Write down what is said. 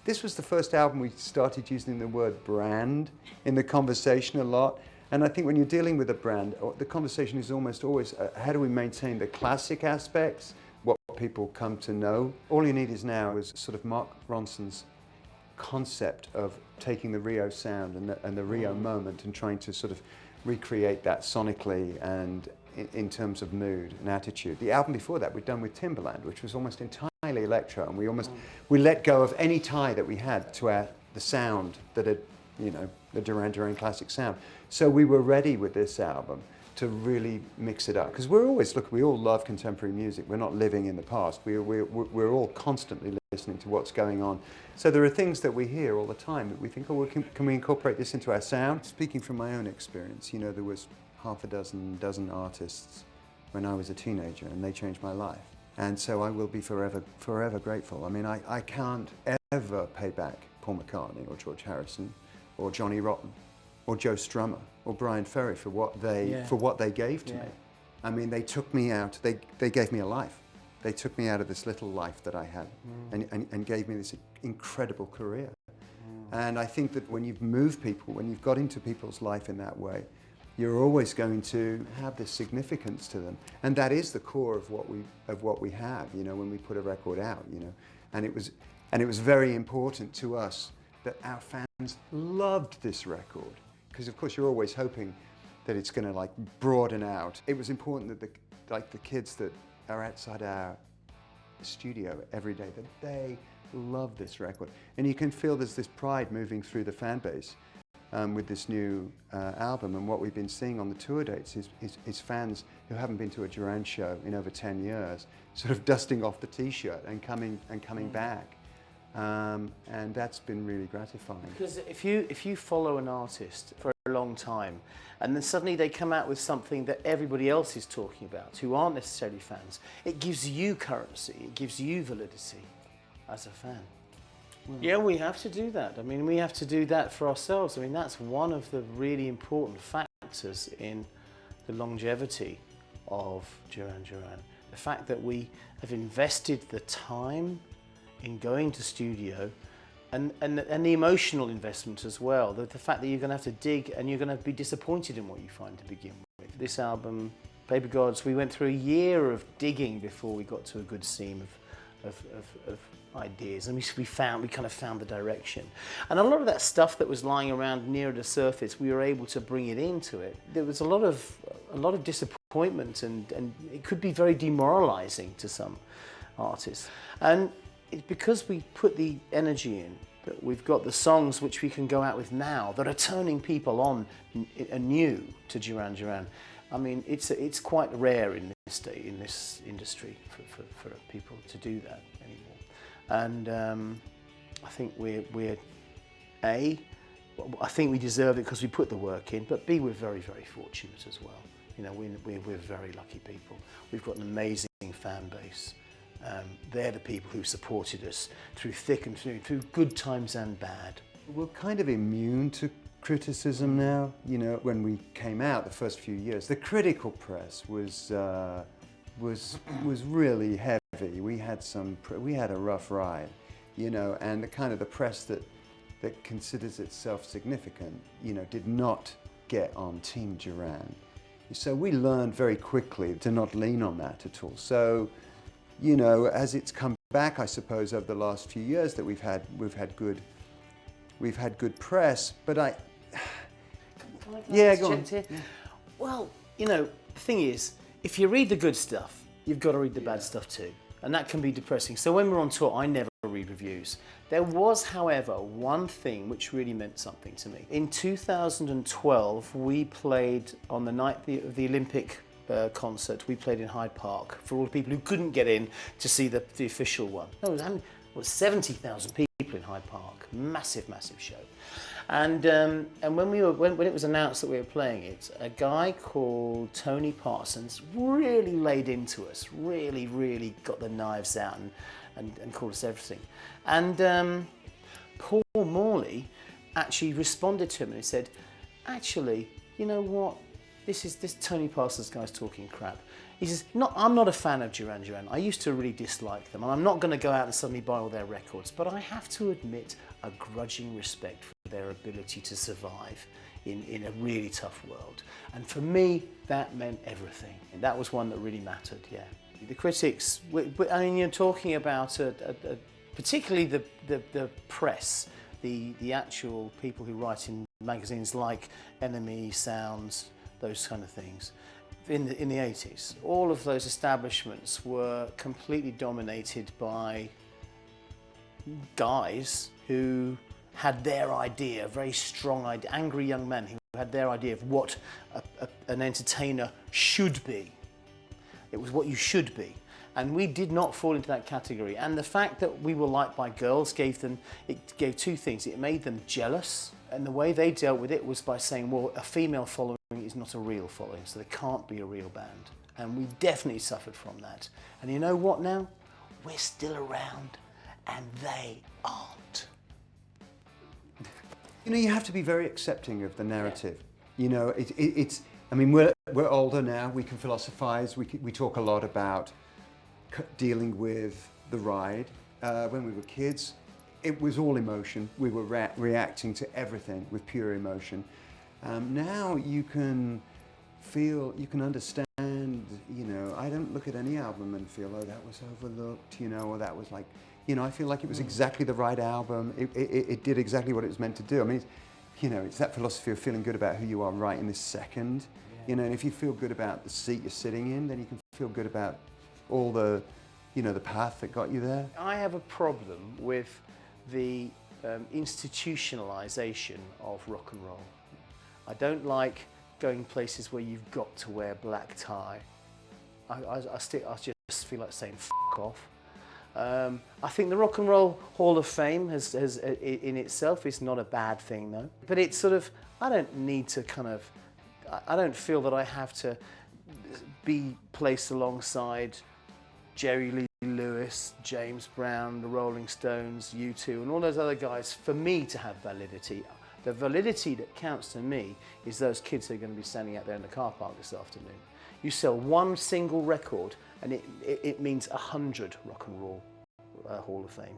This was the first album we started using the word brand in the conversation a lot. And I think when you're dealing with a brand, the conversation is almost always, how do we maintain the classic aspects, what people come to know? All You Need Is Now is sort of Mark Ronson's concept of taking the Rio sound and the Rio moment and trying to sort of recreate that sonically and in terms of mood and attitude. The album before that we'd done with Timbaland, which was almost entirely electro, and we let go of any tie that we had to the sound that had, you know, the Duran Duran classic sound. So we were ready with this album to really mix it up, because we all love contemporary music. We're not living in the past. We're all constantly listening to what's going on. So there are things that we hear all the time that we think, oh, well, can we incorporate this into our sound? Speaking from my own experience, you know, there was half a dozen artists when I was a teenager, and they changed my life. And so I will be forever grateful. I mean, I can't ever pay back Paul McCartney or George Harrison or Johnny Rotten or Joe Strummer or Brian Ferry for what they gave to me. I mean, they took me out, they gave me a life. They took me out of this little life that I had and gave me this incredible career. And I think that when you've moved people, when you've got into people's life in that way, you're always going to have this significance to them. And that is the core of what we have, you know, when we put a record out, you know. And it was very important to us that our fans loved this record. Because of course you're always hoping that it's going to like broaden out. It was important that the kids that are outside our studio every day, that they love this record. And you can feel there's this pride moving through the fan base with this new album. And what we've been seeing on the tour dates is fans who haven't been to a Duran show in over 10 years, sort of dusting off the t-shirt and coming back. And that's been really gratifying. Because if you follow an artist for a long time, and then suddenly they come out with something that everybody else is talking about, who aren't necessarily fans, it gives you currency, it gives you validity as a fan. Well, yeah, we have to do that. I mean, we have to do that for ourselves. I mean, that's one of the really important factors in the longevity of Duran Duran. The fact that we have invested the time in going to studio and the emotional investment as well. The fact that you're going to have to dig and you're going to be disappointed in what you find to begin with. This album, Baby Gods, we went through a year of digging before we got to a good seam of ideas, and we kind of found the direction. And a lot of that stuff that was lying around near the surface, we were able to bring it into it. There was a lot of disappointment, and it could be very demoralizing to some artists. And it's because we put the energy in that we've got the songs which we can go out with now that are turning people on anew to Duran Duran. I mean, it's quite rare in this industry for people to do that anymore. And I think I think we deserve it because we put the work in, but B, we're very, very fortunate as well. You know, we're very lucky people. We've got an amazing fan base. They're the people who supported us through thick and thin, through good times and bad. We're kind of immune to criticism now. You know, when we came out the first few years, the critical press was really heavy. We had a rough ride, you know, and the press that considers itself significant, you know, did not get on Team Duran. So we learned very quickly to not lean on that at all. So, you know, as it's come back, I suppose, over the last few years that we've had good press, but yeah, go on. Yeah. Well, you know, the thing is, if you read the good stuff, you've got to read the bad stuff too, and that can be depressing. So when we're on tour, I never read reviews. There was, however, one thing which really meant something to me. In 2012, we played on the night of the Olympic concert. We played in Hyde Park for all the people who couldn't get in to see the official one. There was 70,000 people in Hyde Park. Massive show. And when it was announced that we were playing it, a guy called Tony Parsons really laid into us. Really got the knives out and called us everything. And Paul Morley actually responded to him and he said, actually, you know what? This Tony Parsons guy's talking crap. He says, I'm not a fan of Duran Duran. I used to really dislike them, and I'm not going to go out and suddenly buy all their records, but I have to admit a grudging respect for their ability to survive in a really tough world. And for me, that meant everything. And that was one that really mattered, yeah. The critics, I mean, you're talking about particularly the press, the actual people who write in magazines like Enemy, Sounds, those kind of things. In the 80s, all of those establishments were completely dominated by guys who had their idea, a very strong idea, angry young men who had their idea of what an entertainer should be. It was what you should be. And we did not fall into that category. And the fact that we were liked by girls gave two things. It made them jealous, and the way they dealt with it was by saying, well, a female following is not a real following, so they can't be a real band. And we definitely suffered from that. And you know what now? We're still around, and they aren't. You know, you have to be very accepting of the narrative. You know, it's. I mean, we're older now. We can philosophize. We talk a lot about dealing with the ride. When we were kids, it was all emotion. We were reacting to everything with pure emotion. Now you can feel, you can understand. You know, I don't look at any album and feel, oh, that was overlooked. You know, or that was like. You know, I feel like it was exactly the right album. It did exactly what it was meant to do. I mean, you know, it's that philosophy of feeling good about who you are right in this second. Yeah. You know, and if you feel good about the seat you're sitting in, then you can feel good about all the, you know, the path that got you there. I have a problem with the institutionalization of rock and roll. I don't like going places where you've got to wear black tie. I just feel like saying F off. I think the Rock and Roll Hall of Fame has in itself is not a bad thing, though. But it's sort of, I don't need to kind of, I don't feel that I have to be placed alongside Jerry Lee Lewis, James Brown, the Rolling Stones, U2, and all those other guys for me to have validity. The validity that counts to me is those kids who are going to be standing out there in the car park this afternoon. You sell one single record and it means 100 Rock and Roll Hall of Fame